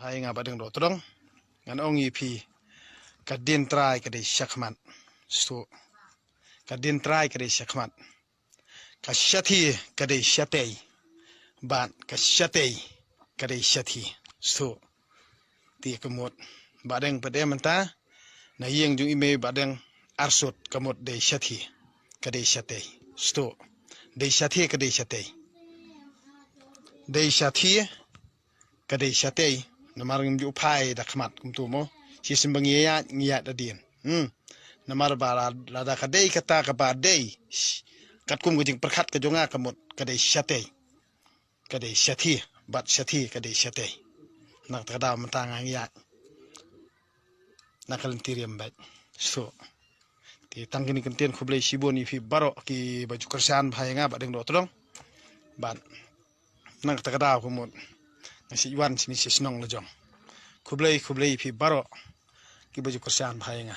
hai nga badeng dohtdong ngan ong ipi ka dien trai ka dei shakmat sto ka dien trai ka dei shakmat ka shathie ka dei shatei ban ka shatei ka dei shathie sto ti kemot badeng pade menta na yeng jung ime badeng arsut kemot dei shathie ka dei shatei sto dei shathie ka dei shatei dei shathie ka dei shatei namar ngim ju phai da khmat kum tu mo si simbang ya da dien namar bara la da kadei kata ka ba dei kat kum gujing perkhat ka jonga kamot ka dei shatei ka dei shathie bat shathie ka dei shatei nak ta da mentang ya nakal tiriam baik so ti tangkini kenten khublei siboni fi baro ki baju kersan bhai nga badeng dohtdong ban nak ta da kumot nasi wan sini sisnong lejong khublei fi baro ki baju kersan bhai nga